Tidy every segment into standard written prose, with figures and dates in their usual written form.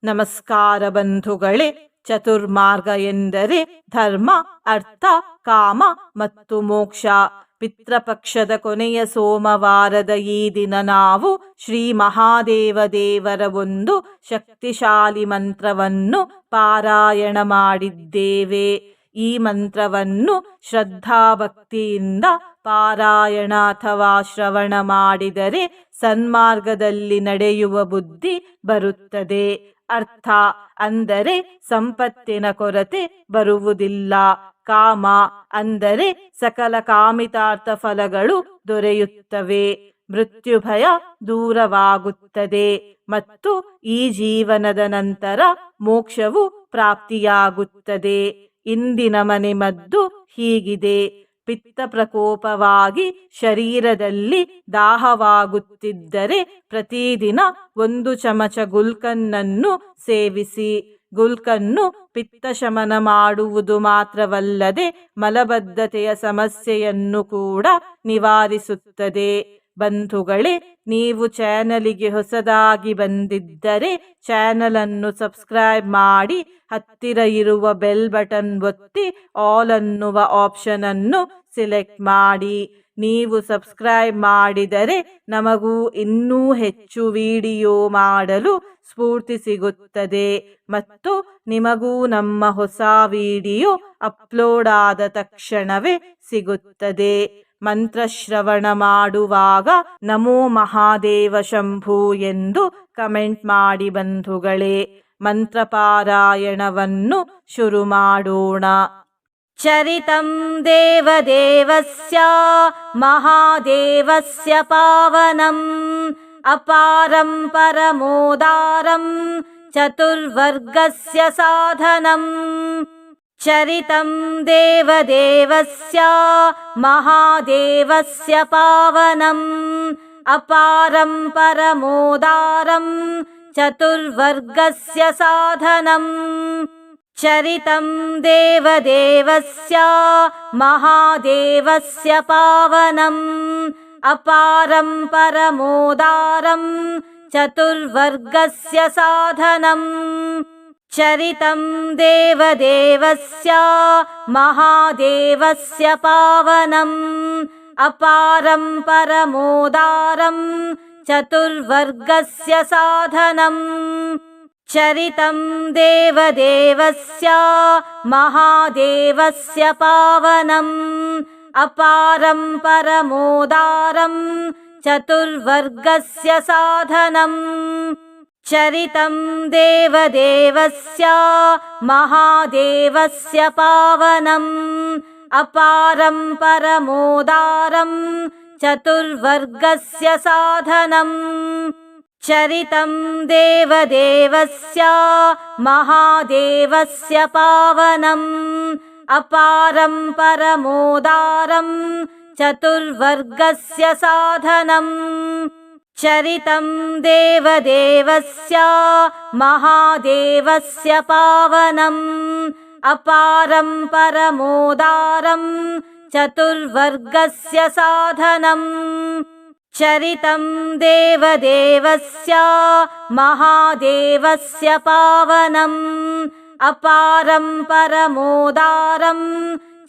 ನಮಸ್ಕಾರ ಬಂಧುಗಳೇ. ಚತುರ್ಮಾರ್ಗ ಎಂದರೆ ಧರ್ಮ, ಅರ್ಥ, ಕಾಮ ಮತ್ತು ಮೋಕ್ಷ. ಪಿತೃಪಕ್ಷದ ಕೊನೆಯ ಸೋಮವಾರದ ಈ ದಿನ ನಾವು ಶ್ರೀ ಮಹಾದೇವ ದೇವರ ಒಂದು ಶಕ್ತಿಶಾಲಿ ಮಂತ್ರವನ್ನು ಪಾರಾಯಣ ಮಾಡಿದ್ದೇವೆ. ಈ ಮಂತ್ರವನ್ನು ಶ್ರದ್ಧಾಭಕ್ತಿಯಿಂದ ಪಾರಾಯಣ ಅಥವಾ ಶ್ರವಣ ಮಾಡಿದರೆ ಸನ್ಮಾರ್ಗದಲ್ಲಿ ನಡೆಯುವ ಬುದ್ಧಿ ಬರುತ್ತದೆ. ಅರ್ಥ ಅಂದರೆ ಸಂಪತ್ತಿನ ಕೊರತೆ ಬರುವುದಿಲ್ಲ. ಕಾಮ ಅಂದರೆ ಸಕಲ ಕಾಮಿತಾರ್ಥ ಫಲಗಳು ದೊರೆಯುತ್ತವೆ. ಮೃತ್ಯು ಭಯ ದೂರವಾಗುತ್ತದೆ ಮತ್ತು ಈ ಜೀವನದ ನಂತರ ಮೋಕ್ಷವು ಪ್ರಾಪ್ತಿಯಾಗುತ್ತದೆ. ಇಂದಿನ ಮನೆಮದ್ದು ಹೀಗಿದೆ. ಪಿತ್ತ ಪ್ರಕೋಪವಾಗಿ ಶರೀರದಲ್ಲಿ ದಾಹವಾಗುತ್ತಿದ್ದರೆ ಪ್ರತಿದಿನ 1 ಚಮಚ ಗುಲ್ಕನ್ನನ್ನು ಸೇವಿಸಿ. ಗುಲ್ಕನ್ನು ಪಿತ್ತ ಶಮನ ಮಾಡುವುದು ಮಾತ್ರವಲ್ಲದೆ ಮಲಬದ್ಧತೆಯ ಸಮಸ್ಯೆಯನ್ನು ಕೂಡ ನಿವಾರಿಸುತ್ತದೆ. ಬಂಧುಗಳೇ, ನೀವು ಚಾನಲಿಗೆ ಹೊಸದಾಗಿ ಬಂದಿದ್ದರೆ ಚಾನಲ್ ಅನ್ನು ಸಬ್ಸ್ಕ್ರೈಬ್ ಮಾಡಿ, ಹತ್ತಿರ ಇರುವ ಬೆಲ್ ಬಟನ್ ಒತ್ತಿ ಆಲ್ ಅನ್ನುವ ಆಪ್ಷನ್ ಅನ್ನು ಸಿಲೆಕ್ಟ್ ಮಾಡಿ. ನೀವು ಸಬ್ಸ್ಕ್ರೈಬ್ ಮಾಡಿದರೆ ನಮಗೂ ಇನ್ನೂ ಹೆಚ್ಚು ವಿಡಿಯೋ ಮಾಡಲು ಸ್ಫೂರ್ತಿ ಸಿಗುತ್ತದೆ ಮತ್ತು ನಿಮಗೂ ನಮ್ಮ ಹೊಸ ವಿಡಿಯೋ ಅಪ್ಲೋಡ್ ಆದ ತಕ್ಷಣವೇ ಸಿಗುತ್ತದೆ. ಮಂತ್ರಶ್ರವಣ ಮಾಡುವಾಗ ನಮೋ ಮಹಾದೇವ ಶಂಭು ಎಂದು ಕಮೆಂಟ್ ಮಾಡಿ ಬಂಧುಗಳೇ. ಮಂತ್ರಪಾರಾಯಣವನ್ನು ಶುರು ಮಾಡೋಣ. ಚರಿತಂ ದೇವದೇವಸ್ಯ ಮಹಾದೇವಸ್ಯ ಪಾವನಂ ಅಪಾರಂ ಪರಮೋದಾರಂ ಚತುರ್ವರ್ಗಸ್ಯ ಸಾಧನಂ. ಚರಿತಂ ದೇವದೇವಸ್ಯ ಮಹಾದೇವಸ್ಯ ಪಾವನಂ ಅಪಾರಂ ಪರಮೋದಾರಂ ಚತುರ್ವರ್ಗಸ್ಯ ಸಾಧನಂ. ಚರಿತಂ ದೇವದೇವಸ್ಯ ಮಹಾದೇವಸ್ಯ ಪಾವನಂ ಅಪಾರಂ ಪರಮೋದಾರಂ ಚತುರ್ವರ್ಗಸ್ಯ ಸಾಧನಂ. ಚರಿತಂ ದೇವದೇವಸ್ಯ ಮಹಾದೇವಸ್ಯ ಪಾವನಂ ಅಪಾರಂ ಪರಮೋದಾರಂ ಚತುರ್ವರ್ಗಸ್ಯ ಸಾಧನಂ. ಚರಿತಂ ದೇವದೇವಸ್ಯ ಮಹಾದೇವಸ್ಯ ಪಾವನಂ ಅಪಾರಂ ಪರಮೋದಾರಂ ಚತುರ್ವರ್ಗಸ್ಯ ಸಾಧನಂ. ಚರಿತಂ ದೇವದೇವಸ್ಯ ಮಹಾದೇವಸ್ಯ ಪಾವನಂ ಅಪಾರಂ ಪರಮೋದಾರಂ ಚತುರ್ವರ್ಗಸ್ಯ ಸಾಧನಂ. ಚರಿತಂ ದೇವದೇವಸ್ಯ ಮಹಾದೇವಸ್ಯ ಪಾವನಂ ಅಪಾರಂ ಪರಮೋದಾರಂ ಚತುರ್ವರ್ಗಸ್ಯ ಸಾಧನಂ. ಚರಿತಂ ದೇವದೇವಸ್ಯ ಮಹಾದೇವಸ್ಯ ಪಾವನಂ ಅಪಾರಂ ಪರಮೋದಾರಂ ಚತುರ್ವರ್ಗಸ್ಯ ಸಾಧನಂ. ಚರಿತಂ ದೇವದೇವಸ್ಯ ಮಹಾದೇವಸ್ಯ ಪಾವನಂ ಅಪಾರಂ ಪರಮೋದಾರಂ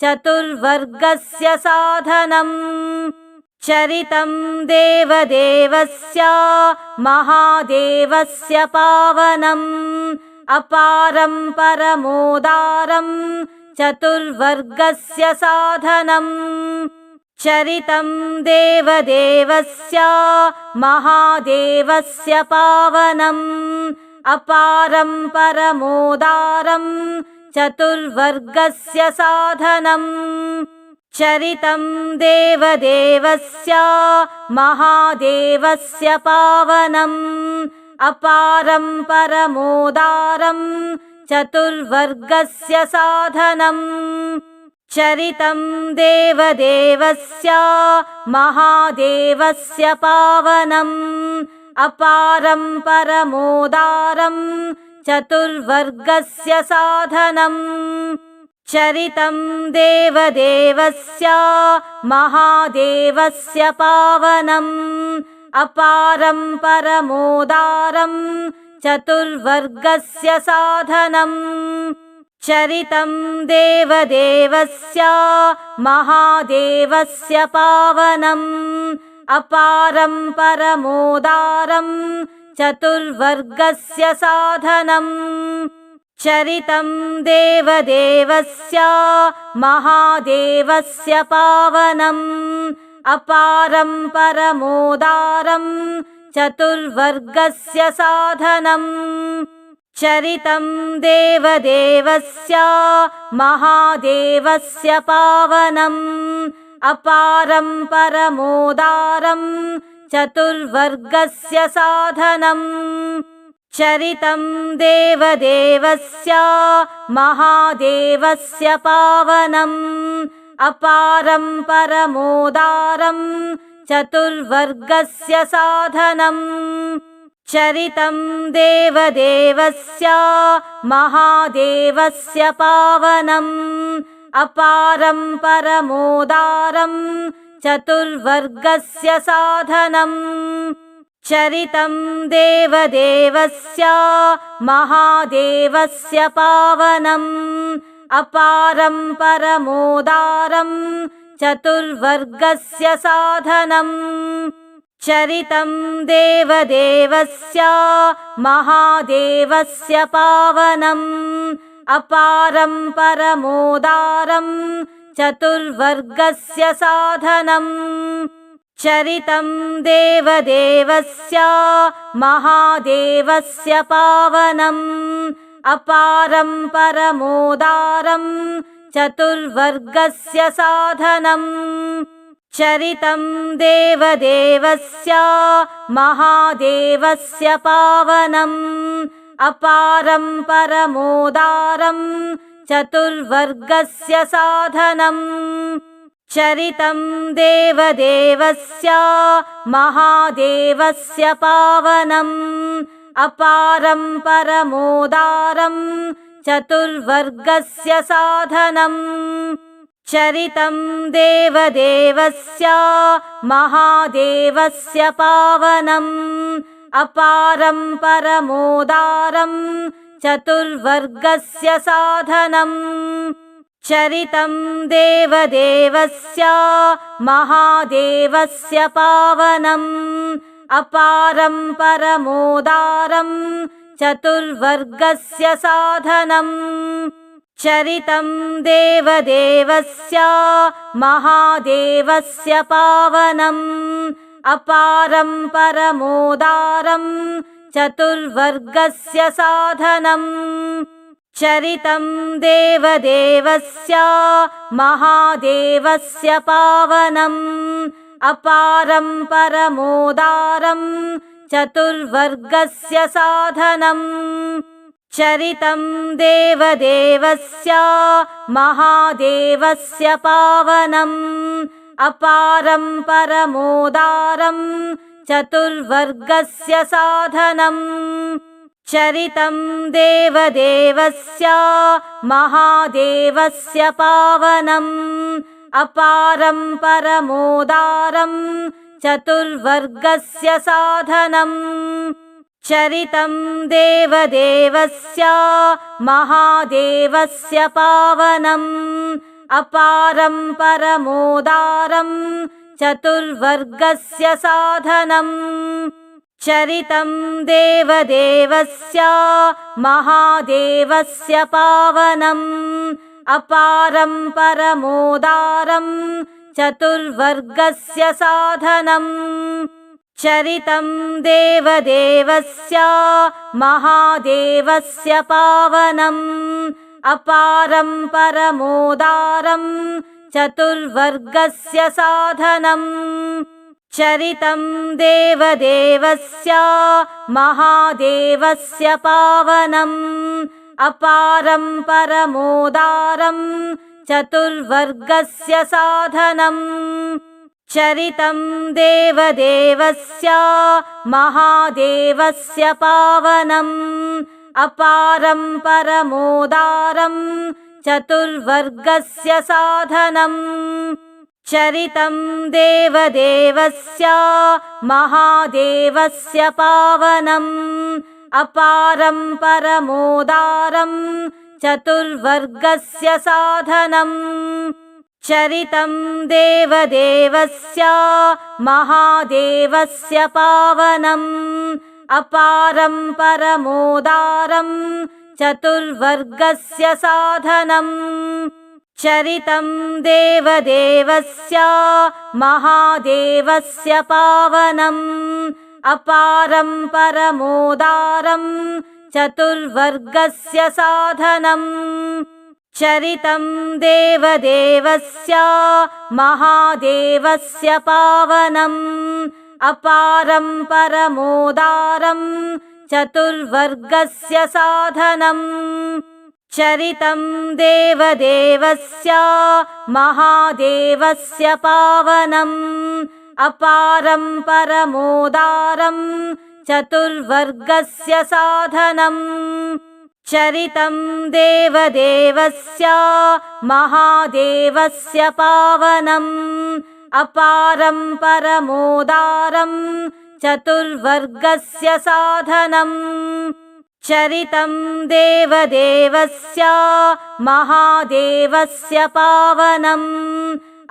ಚತುರ್ವರ್ಗಸ್ಯ ಸಾಧನಂ. ಚರಿತಂ ದೇವದೇವಸ್ಯ ಮಹಾದೇವಸ್ಯ ಪಾವನಂ ಅಪಾರಂ ಪರಮೋದಾರಂ ಚತುರ್ವರ್ಗಸ್ಯ ಸಾಧನಂ. ಚರಿತಂ ದೇವದೇವಸ್ಯ ಮಹಾದೇವಸ್ಯ ಪಾವನಂ ಅಪಾರಂ ಪರಮೋದಾರಂ ಚತುರ್ವರ್ಗಸ್ಯ ಸಾಧನಂ. ಚರಿತಂ ದೇವದೇವಸ್ಯ ಮಹಾದೇವಸ್ಯ ಪಾವನಂ ಅಪಾರಂ ಪರಮೋದಾರಂ ಚತುರ್ವರ್ಗಸ್ಯ ಸಾಧನಂ. ಚರಿತಂ ದೇವದೇವಸ್ಯ ಮಹಾದೇವಸ್ಯ ಪಾವನಂ ಅಪಾರಂ ಪರಮೋದಾರಂ ಚತುರ್ವರ್ಗಸ್ಯ ಸಾಧನಂ. ಚರಿತಂ ದೇವದೇವಸ್ಯ ಮಹಾದೇವಸ್ಯ ಪಾವನಂ ಅಪಾರಂ ಪರಮೋದಾರಂ चतुर्वर्गस्य साधनम् चरितं देवदेवस्य महादेवस्य पावनम् अपारं परमोदारं चतुर्वर्गस्य साधनम् चरितं देवदेवस्य महादेवस्य पावनम् अपारं परमोदारं चतुर्वर्गस्य साधनम् चरितं देवदेवस्य महादेवस्य पावनम् अपारं परमोदारं चतुर्वर्गस्य साधनम् चरितं देवदेवस्य महादेवस्य पावनम् अपारं परमोदारं चतुर्वर्गस्य साधनम् चरितं देवदेवस्य महादेवस्य पावनम् अपारं परमोदारं चतुर्वर्गस्य साधनम् चरितं देवदेवस्य महादेवस्य पावनम् अपारं परमोदारं चतुर्वर्गस्य साधनम् चरितं देवदेवस्य महादेवस्य पावनम् अपारं परमोदारं चतुर्वर्गस्य साधनम् चरितं देवदेवस्य महादेवस्य पावनम् अपारं परमोदारं चतुर्वर्गस्य साधनम् चरितं देवदेवस्य महादेवस्य पावनम् अपारं परमोदारं चतुर्वर्गस्य साधनम् चरितं देवदेवस्य महादेवस्य पावनम् अपारं परमोदारं चतुर्वर्गस्य साधनम् चरितं देवदेवस्य महादेवस्य पावनम् अपारं परमोदारं चतुर्वर्गस्य साधनम् चरितं देवदेवस्य महादेवस्य पावनम् अपारं परमोदारं चतुर्वर्गस्य साधनम् चरितं देवदेवस्य महादेवस्य पावनम् अपारं परमोदारं चतुर्वर्गस्य साधनम् चरितं देवदेवस्य महादेवस्य पावनम् अपारं परमोदारं चतुर्वर्गस्य साधनम् चरितं देवदेवस्य महादेवस्य पावनम् अपारं परमोदारं चतुर्वर्गस्य साधनम् चरितं देवदेवस्य महादेवस्य पावनम् अपारं परमोदारं चतुर्वर्गस्य साधनम् चरितं देवदेवस्य महादेवस्य पावनम् अपारं परमोदारं चतुर्वर्गस्य साधनम् चरितं देवदेवस्य महादेवस्य पावनम् अपारं परमोदारं चतुर्वर्गस्य साधनम् चरितं देवदेवस्य महादेवस्य पावनम् अपारं परमोदारं चतुर्वर्गस्य साधनम् चरितं देवदेवस्य महादेवस्य पावनम् अपारं परमोदारं चतुर्वर्गस्य साधनम् चरितं देवदेवस्य महादेवस्य पावनम् अपारं परमोदारं चतुर्वर्गस्य साधनम् चरितं देवदेवस्य महादेवस्य पावनम् अपारं परमोदारं चतुर्वर्गस्य साधनम् चरितं देवदेवस्य महादेवस्य पावनम् अपारं परमोदारं चतुर्वर्गस्य साधनम् चरितं देवदेवस्य महादेवस्य पावनम् अपारं परमोदारं चतुर्वर्गस्य साधनम् चरितं देवदेवस्य महादेवस्य पावनम् अपारं परमोदारं चतुर्वर्गस्य साधनम् चरितं देवदेवस्य महादेवस्य पावनम् अपारं परमोदारं चतुर्वर्गस्य साधनम् चरितं देवदेवस्य महादेवस्य पावनम् अपारं परमोदारं चतुर्वर्गस्य साधनम् चरितं देवदेवस्य महादेवस्य पावनम्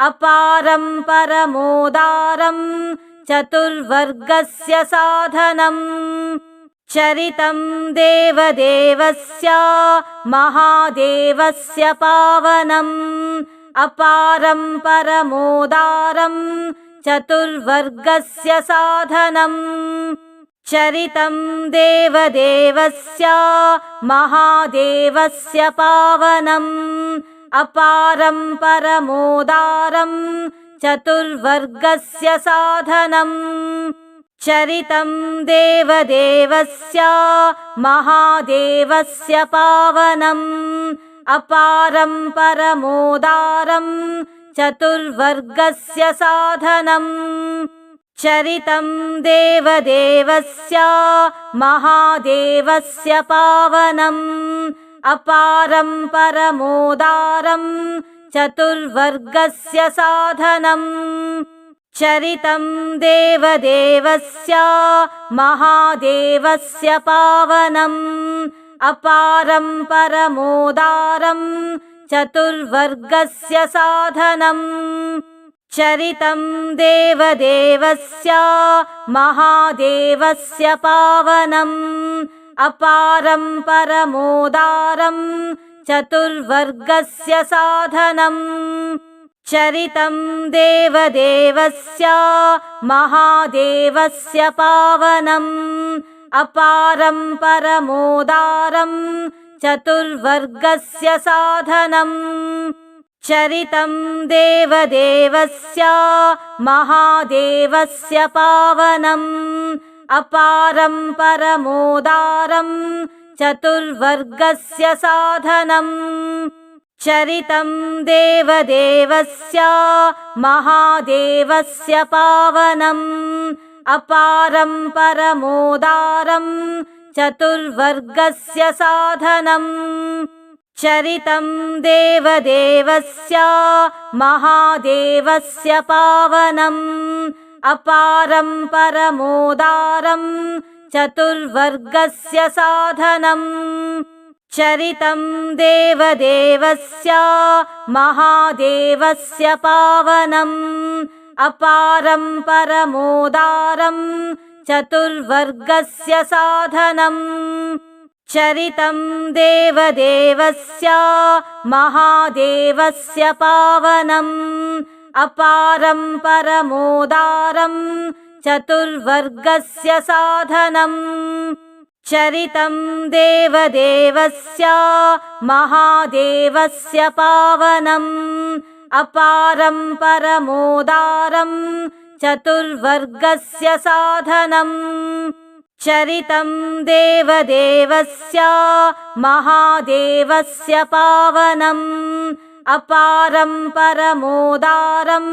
अपारं परमोदारं चतुर्वर्गस्य साधनम् चरितं देवदेवस्य महादेवस्य पावनम् अपारं परमोदारं चतुर्वर्गस्य साधनम् चरितं देवदेवस्य महादेवस्य पावनम् अपारं परमोदारं चतुर्वर्गस्य साधनम् चरितं देवदेवस्य महादेवस्य पावनम् अपारं परमोदारं चतुर्वर्गस्य साधनम् चरितं देवदेवस्य महादेवस्य पावनम् अपारं परमोदारं चतुर्वर्गस्य साधनम् चरितं देवदेवस्य महादेवस्य पावनम् अपारं परमोदारं चतुर्वर्गस्य साधनम् चरितं देवदेवस्य महादेवस्य पावनम् अपारं परमोदारं चतुर्वर्गस्य साधनम् चरितं देवदेवस्य महादेवस्य पावनम् अपारं परमोदारं चतुर्वर्गस्य साधनम् चरितं देवदेवस्य महादेवस्य पावनम् अपारं परमोदारं चतुर्वर्गस्य साधनम् चरितं देवदेवस्य महादेवस्य पावनम् अपारं परमोदारं चतुर्वर्गस्य साधनम् चरितं देवदेवस्य महादेवस्य पावनम् अपारं परमोदारं चतुर्वर्गस्य साधनम् चरितं देवदेवस्य महादेवस्य पावनम् अपारं परमोदारं चतुर्वर्गस्य साधनम् चरितं देवदेवस्य महादेवस्य पावनम् अपारं परमोदारं चतुर्वर्गस्य साधनम् चरितं देवदेवस्य महादेवस्य पावनम् अपारं परमोदारं चतुर्वर्गस्य साधनम् चरितं देवदेवस्य महादेवस्य पावनम् अपारं परमोदारं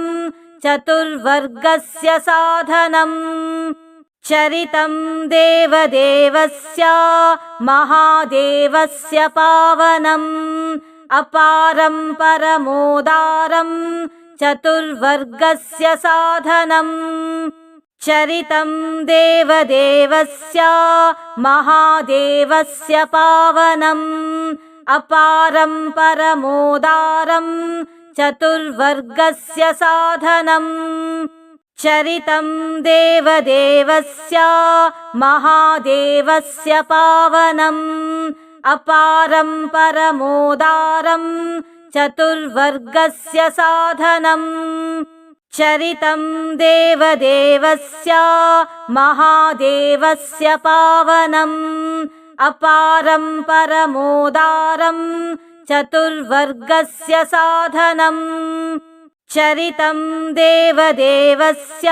चतुर्वर्गस्य साधनम् चरितं देवदेवस्य महादेवस्य पावनम् अपारं परमोदारं चतुर्वर्गस्य साधनम् चरितं देवदेवस्य महादेवस्य पावनम् अपारं परमोदारं चतुर्वर्गस्य साधनम् चरितं देवदेवस्य महादेवस्य पावनम् अपारं परमोदारं चतुर्वर्गस्य साधनम् चरितं देवदेवस्य महादेवस्य पावनम् अपारं परमोदारं चतुर्वर्गस्य साधनम् चरितं देवदेवस्य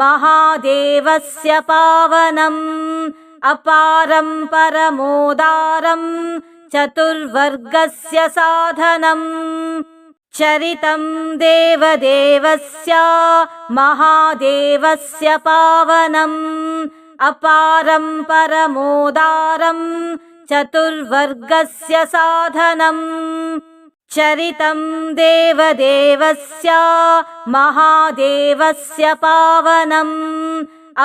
महादेवस्य पावनम् अपारं परमोदारं चतुर्वर्गस्य साधनम् चरितं देवदेवस्य महादेवस्य पावनम् अपारं परमोदारं चतुर्वर्गस्य साधनम् चरितं देवदेवस्य महादेवस्य पावनम्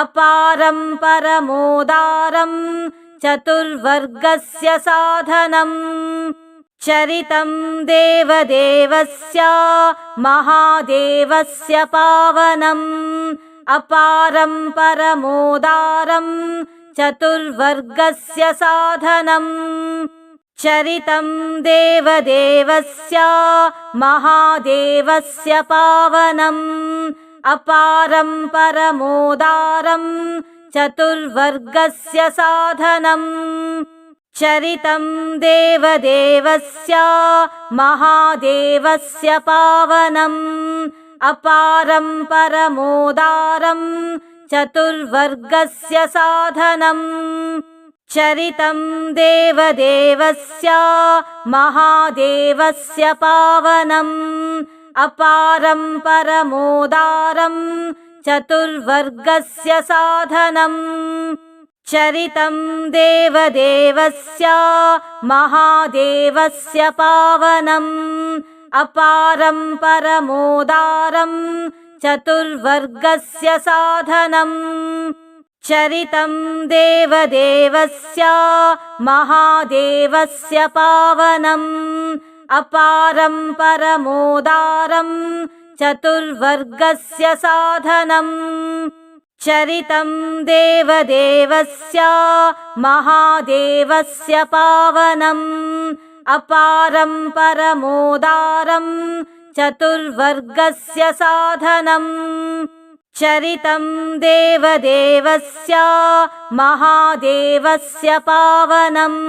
अपारं परमोदारं चतुर्वर्गस्य साधनम् चरितं देवदेवस्य महादेवस्य पावनम् अपारं परमोदारं चतुर्वर्गस्य साधनम् चरितं देवदेवस्य महादेवस्य पावनम् अपारं परमोदारं चतुर्वर्गस्य साधनम् चरितं देवदेवस्य महादेवस्य पावनम् अपारं परमोदारं चतुर्वर्गस्य साधनम् चरितं देवदेवस्य महादेवस्य पावनम् अपारं परमोदारं चतुर्वर्गस्य साधनम् चरितं देवदेवस्य महादेवस्य पावनम् अपारं परमोदारं चतुर्वर्गस्य साधनम् चरितं देवदेवस्य महादेवस्य पावनम् अपारं परमोदारं चतुर्वर्गस्य साधनम् चरितं देवदेवस्य महादेवस्य पावनम् अपारं परमोदारं चतुर्वर्गस्य साधनम् चरितं देवदेवस्य महादेवस्य पावनम्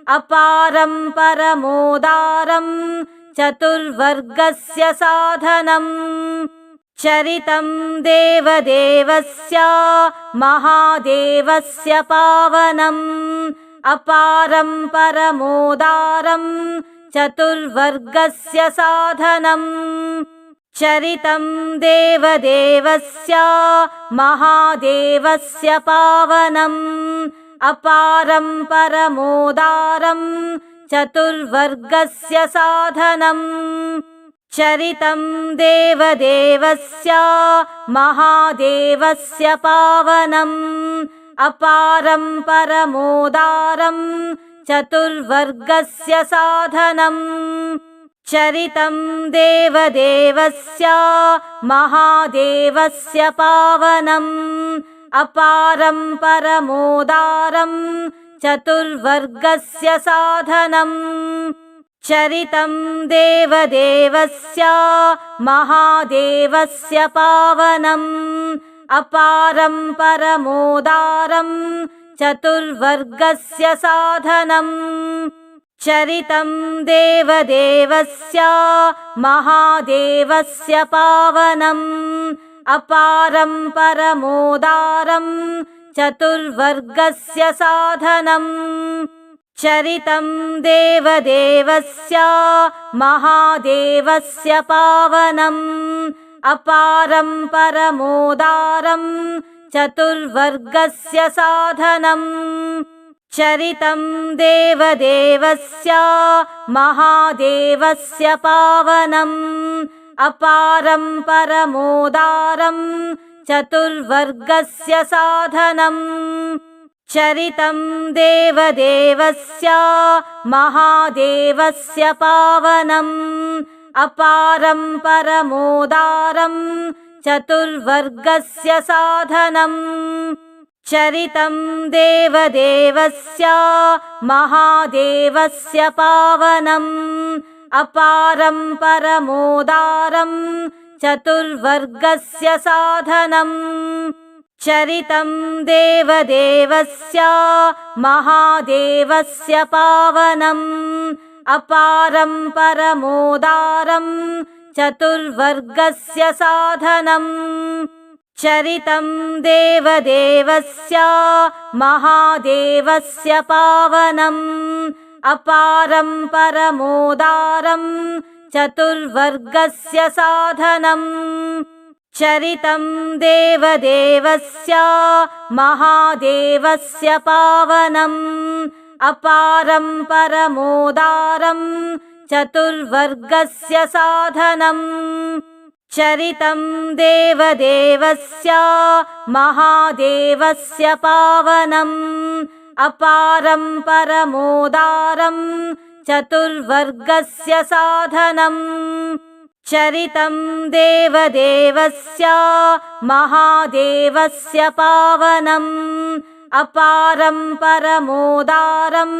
अपारं परमोदारं चतुर्वर्गस्य साधनम् चरितं देवदेवस्य महादेवस्य पावनम् अपारं परमोदारं चतुर्वर्गस्य साधनम् चरितं देवदेवस्य महादेवस्य पावनम् अपारं परमोदारं चतुर्वर्गस्य साधनम् चरितं देवदेवस्य महादेवस्य पावनम् अपारं परमोदारं चतुर्वर्गस्य साधनम् चरितं देवदेवस्य महादेवस्य पावनम् अपारं परमोदारं चतुर्वर्गस्य साधनम् चरितं देवदेवस्य महादेवस्य पावनम् अपारं परमोदारं चतुर्वर्गस्य साधनम् चरितं देवदेवस्य महादेवस्य पावनम् अपारं परमोदारं चतुर्वर्गस्य साधनम् चरितं देवदेवस्य महादेवस्य पावनम् अपारं परमोदारं चतुर्वर्गस्य साधनम् चरितं देवदेवस्य महादेवस्य पावनम् अपारं परमोदारं चतुर्वर्गस्य साधनम् चरितं देवदेवस्य महादेवस्य पावनम् अपारं परमोदारं चतुर्वर्गस्य साधनम् चरितं देवदेवस्य महादेवस्य पावनम् अपारं परमोदारं चतुर्वर्गस्य साधनम् चरितं देवदेवस्य महादेवस्य पावनम् अपारं परमोदारं चतुर्वर्गस्य साधनम् चरितं देवदेवस्य महादेवस्य पावनम् अपारं परमोदारं चतुर्वर्गस्य साधनम् चरितं देवदेवस्य महादेवस्य पावनम् अपारं परमोदारं चतुर्वर्गस्य साधनम् चरितं देवदेवस्य महादेवस्य पावनम् अपारं परमोदारं चतुर्वर्गस्य साधनम् चरितं देवदेवस्य महादेवस्य पावनम् अपारं परमोदारं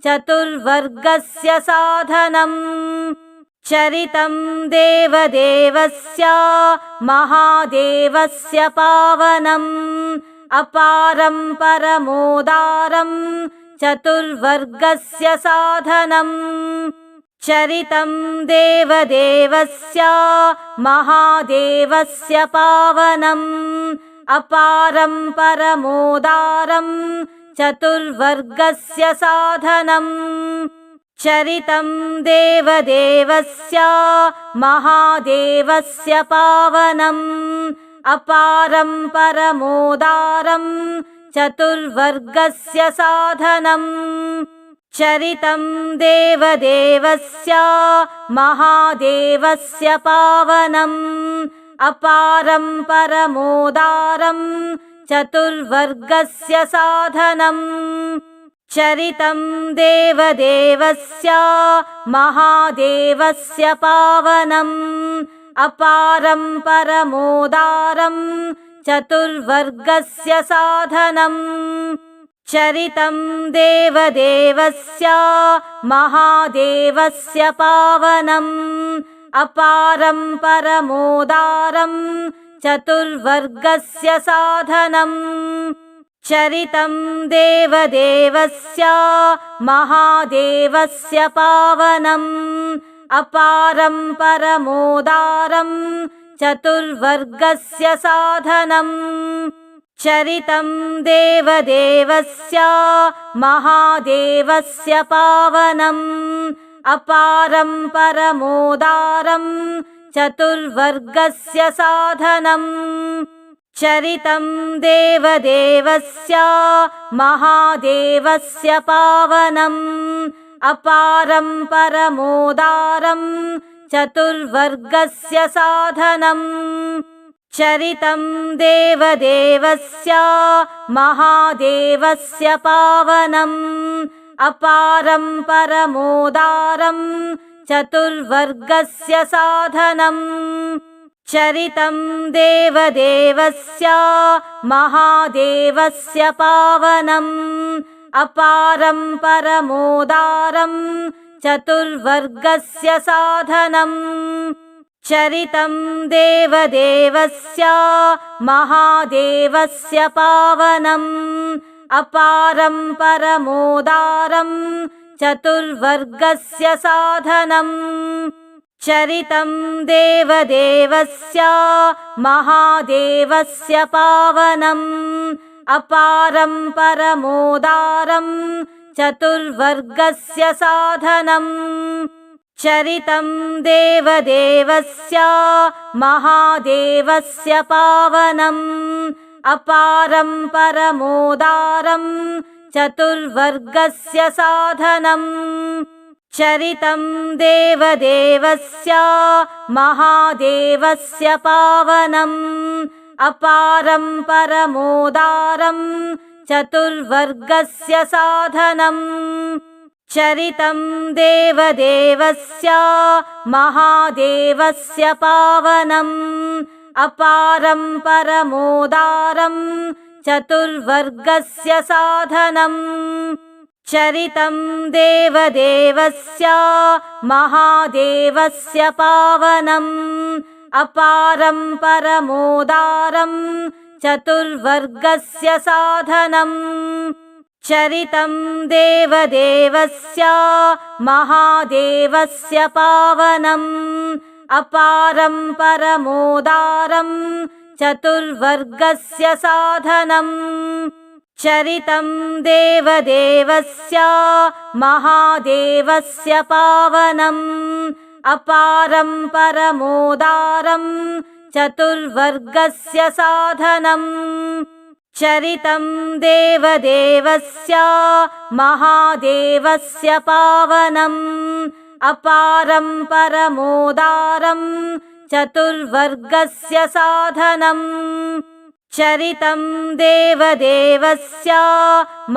चतुर्वर्गस्य साधनम् चरितं देवदेवस्य महादेवस्य पावनम् अपारं परमोदारं चतुर्वर्गस्य साधनम् चरितं देवदेवस्य महादेवस्य पावनम् अपारं परमोदारं चतुर्वर्गस्य साधनम् चरितं देवदेवस्य महादेवस्य पावनम् अपारं परमोदारं चतुर्वर्गस्य साधनम् चरितं देवदेवस्य महादेवस्य पावनम् अपारं परमोदारं चतुर्वर्गस्य साधनम् चरितं देवदेवस्य महादेवस्य पावनम् अपारं परमोदारं चतुर्वर्गस्य साधनम् चरितं देवदेवस्य महादेवस्य पावनम् अपारं परमोदारं चतुर्वर्गस्य साधनम् चरितं देवदेवस्य महादेवस्य पावनम् अपारं परमोदारं चतुर्वर्गस्य साधनम् चरितं देवदेवस्य महादेवस्य पावनम् अपारं परमोदारं चतुर्वर्गस्य साधनम् चरितं देवदेवस्य महादेवस्य पावनम् अपारं परमोदारं चतुर्वर्गस्य साधनम् चरितं देवदेवस्य महादेवस्य पावनम् अपारं परमोदारं चतुर्वर्गस्य साधनम् चरितं देवदेवस्य महादेवस्य पावनम् अपारं परमोदारं चतुर्वर्गस्य साधनम् चरितं देवदेवस्य महादेवस्य पावनम् अपारं परमोदारं चतुर्वर्गस्य साधनम् चरितं देवदेवस्य महादेवस्य पावनम् अपारं परमोदारं चतुर्वर्गस्य साधनम् चरितं देवदेवस्य महादेवस्य पावनम् अपारं परमोदारं चतुर्वर्गस्य साधनम् चरितं देवदेवस्य महादेवस्य पावनम् अपारं परमोदारं चतुर्वर्गस्य साधनम् चरितं देवदेवस्य महादेवस्य पावनम् अपारं परमोदारं चतुर्वर्गस्य साधनम् चरितं देवदेवस्य महादेवस्य पावनम् अपारं परमोदारं चतुर्वर्गस्य साधनम् चरितं देवदेवस्य महादेवस्य पावनम् अपारं परमोदारं चतुर्वर्गस्य साधनम् चरितं देवदेवस्य महादेवस्य पावनम् अपारं परमोदारं चतुर्वर्गस्य साधनम् चरितं देवदेवस्य महादेवस्य पावनम् अपारं परमोदारं चतुर्वर्गस्य साधनम् चरितं देवदेवस्य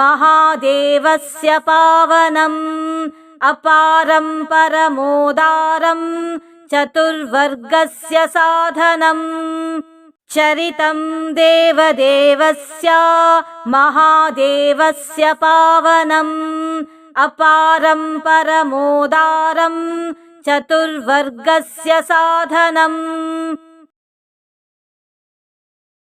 महादेवस्य पावनम् अपारं परमोदारं चतुर्वर्गस्य साधनम् चरितं देवदेवस्य महादेवस्य पावनम् अपारं परमोदारं चतुर्वर्गस्य साधनम्